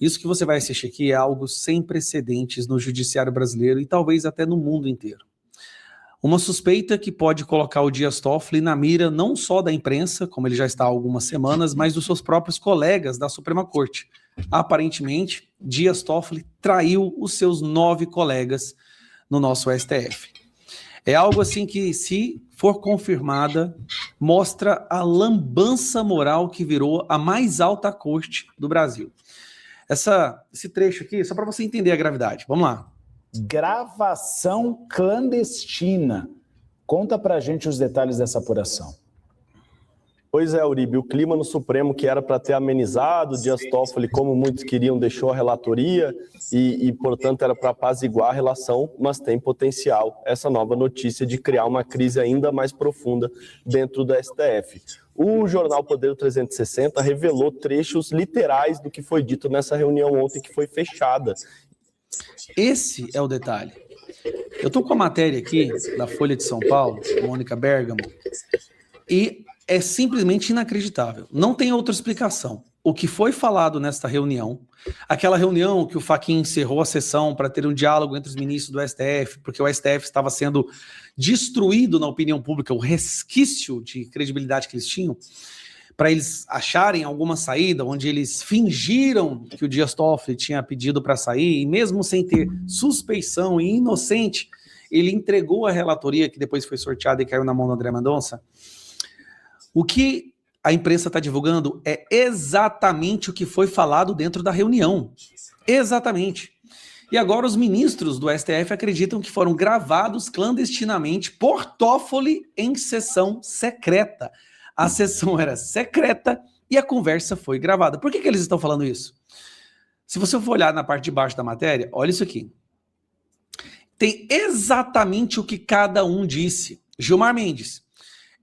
Isso que você vai assistir aqui é algo sem precedentes no judiciário brasileiro e talvez até no mundo inteiro. Uma suspeita que pode colocar o Dias Toffoli na mira não só da imprensa, como ele já está há algumas semanas, mas dos seus próprios colegas da Suprema Corte. Aparentemente, Dias Toffoli traiu os seus 9 colegas no nosso STF. É algo assim que, se for confirmada, mostra a lambança moral que virou a mais alta corte do Brasil. Esse trecho aqui, só para você entender a gravidade. Vamos lá. Gravação clandestina. Conta pra gente os detalhes dessa apuração. Pois é, Uribe, o clima no Supremo, que era para ter amenizado, Dias Toffoli, como muitos queriam, deixou a relatoria e portanto, era para apaziguar a relação, mas tem potencial essa nova notícia de criar uma crise ainda mais profunda dentro do STF. O jornal Poder 360 revelou trechos literais do que foi dito nessa reunião ontem, que foi fechada. Esse é o detalhe. Eu estou com a matéria aqui da Folha de São Paulo, Mônica Bergamo, e é simplesmente inacreditável. Não tem outra explicação. O que foi falado nesta reunião, aquela reunião que o Fachin encerrou a sessão para ter um diálogo entre os ministros do STF, porque o STF estava sendo destruído na opinião pública, o resquício de credibilidade que eles tinham, para eles acharem alguma saída, onde eles fingiram que o Dias Toffoli tinha pedido para sair, e mesmo sem ter suspeição e inocente, ele entregou a relatoria, que depois foi sorteada e caiu na mão do André Mendonça. O que a imprensa está divulgando é exatamente o que foi falado dentro da reunião. Exatamente. E agora os ministros do STF acreditam que foram gravados clandestinamente por Toffoli em sessão secreta. A sessão era secreta e a conversa foi gravada. Por que eles estão falando isso? Se você for olhar na parte de baixo da matéria, olha isso aqui. Tem exatamente o que cada um disse. Gilmar Mendes,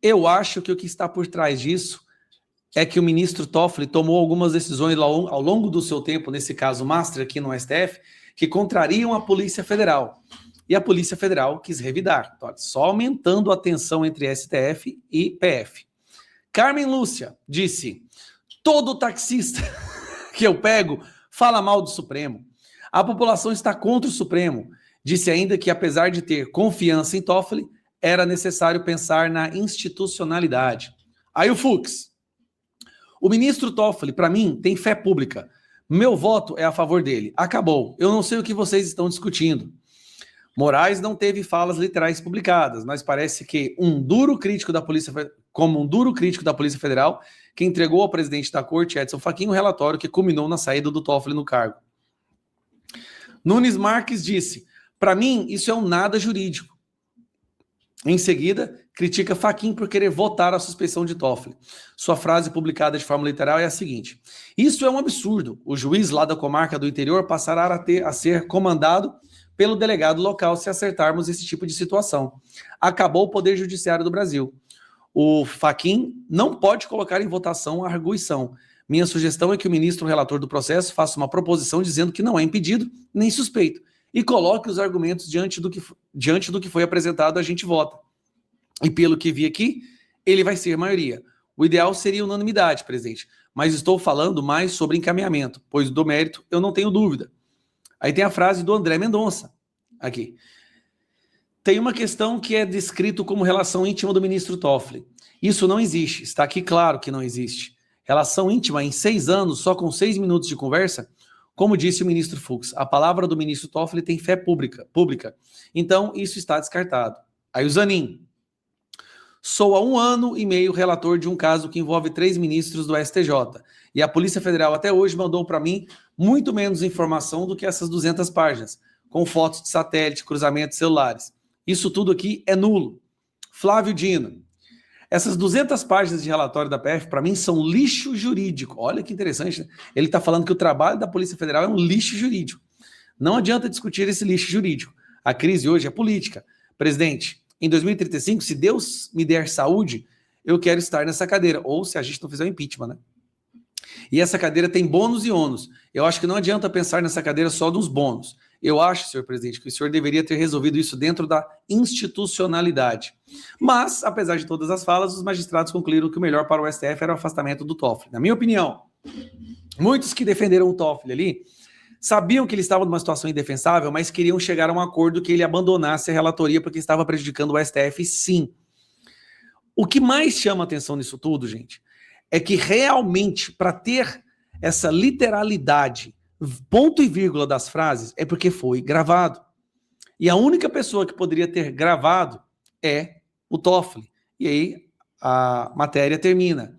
eu acho que o que está por trás disso é que o ministro Toffoli tomou algumas decisões ao longo do seu tempo, nesse caso master aqui no STF, que contrariam a Polícia Federal. E a Polícia Federal quis revidar, só aumentando a tensão entre STF e PF. Carmen Lúcia disse, todo taxista que eu pego fala mal do Supremo. A população está contra o Supremo. Disse ainda que, apesar de ter confiança em Toffoli, era necessário pensar na institucionalidade. Aí o Fux. O ministro Toffoli, para mim, tem fé pública. Meu voto é a favor dele. Acabou. Eu não sei o que vocês estão discutindo. Moraes não teve falas literais publicadas, mas parece que um duro crítico da Polícia Federal, que entregou ao presidente da corte, Edson Fachin, um relatório que culminou na saída do Toffoli no cargo. Nunes Marques disse, para mim, isso é um nada jurídico. Em seguida, critica Fachin por querer votar a suspeição de Toffoli. Sua frase publicada de forma literal é a seguinte, isso é um absurdo. O juiz lá da comarca do interior passará a ser comandado pelo delegado local se acertarmos esse tipo de situação. Acabou o Poder Judiciário do Brasil. O Fachin não pode colocar em votação a arguição. Minha sugestão é que o ministro relator do processo faça uma proposição dizendo que não é impedido nem suspeito e coloque os argumentos diante do que foi apresentado, a gente vota. E pelo que vi aqui, ele vai ser maioria. O ideal seria unanimidade, presidente, mas estou falando mais sobre encaminhamento, pois do mérito eu não tenho dúvida. Aí tem a frase do André Mendonça, aqui. Tem uma questão que é descrito como relação íntima do ministro Toffoli. Isso não existe, está aqui claro que não existe. Relação íntima em 6 anos, só com 6 minutos de conversa? Como disse o ministro Fux, a palavra do ministro Toffoli tem fé pública. Então, isso está descartado. Aí o Zanin. Sou há 1 ano e meio relator de um caso que envolve 3 ministros do STJ. E a Polícia Federal até hoje mandou para mim muito menos informação do que essas 200 páginas, com fotos de satélite, cruzamentos celulares. Isso tudo aqui é nulo. Flávio Dino. Essas 200 páginas de relatório da PF, para mim, são lixo jurídico. Olha que interessante, né? Ele está falando que o trabalho da Polícia Federal é um lixo jurídico. Não adianta discutir esse lixo jurídico. A crise hoje é política. Presidente, em 2035, se Deus me der saúde, eu quero estar nessa cadeira. Ou se a gente não fizer o impeachment, né? E essa cadeira tem bônus e ônus. Eu acho que não adianta pensar nessa cadeira só nos bônus. Eu acho, senhor presidente, que o senhor deveria ter resolvido isso dentro da institucionalidade. Mas, apesar de todas as falas, os magistrados concluíram que o melhor para o STF era o afastamento do Toffoli. Na minha opinião, Muitos que defenderam o Toffoli ali sabiam que ele estava numa situação indefensável, mas queriam chegar a um acordo que ele abandonasse a relatoria porque estava prejudicando o STF, sim. O que mais chama atenção nisso tudo, gente, é que realmente, para ter essa literalidade, ponto e vírgula das frases, é porque foi gravado. E a única pessoa que poderia ter gravado é o Toffoli. E aí a matéria termina.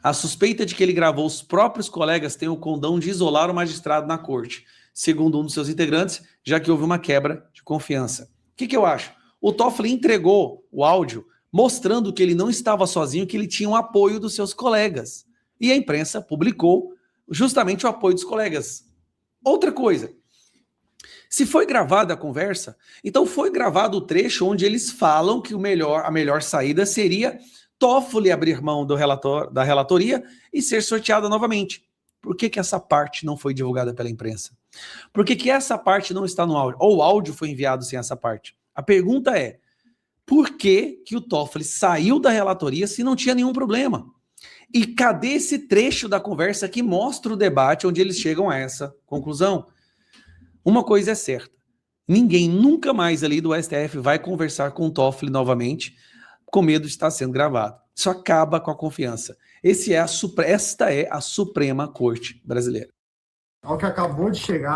A suspeita de que ele gravou os próprios colegas tem o condão de isolar o magistrado na corte, segundo um dos seus integrantes, já que houve uma quebra de confiança. O que eu acho? O Toffoli entregou o áudio mostrando que ele não estava sozinho, que ele tinha o apoio dos seus colegas. E a imprensa publicou justamente o apoio dos colegas. Outra coisa, se foi gravada a conversa, então foi gravado o trecho onde eles falam que a melhor saída seria Toffoli abrir mão da relatoria e ser sorteada novamente. Por que essa parte não foi divulgada pela imprensa? Por que essa parte não está no áudio? Ou o áudio foi enviado sem essa parte? A pergunta é, por que o Toffoli saiu da relatoria se não tinha nenhum problema? E cadê esse trecho da conversa que mostra o debate onde eles chegam a essa conclusão? Uma coisa é certa, ninguém nunca mais ali do STF vai conversar com o Toffoli novamente com medo de estar sendo gravado. Isso acaba com a confiança. Esta é a Suprema Corte Brasileira. Ao que acabou de chegar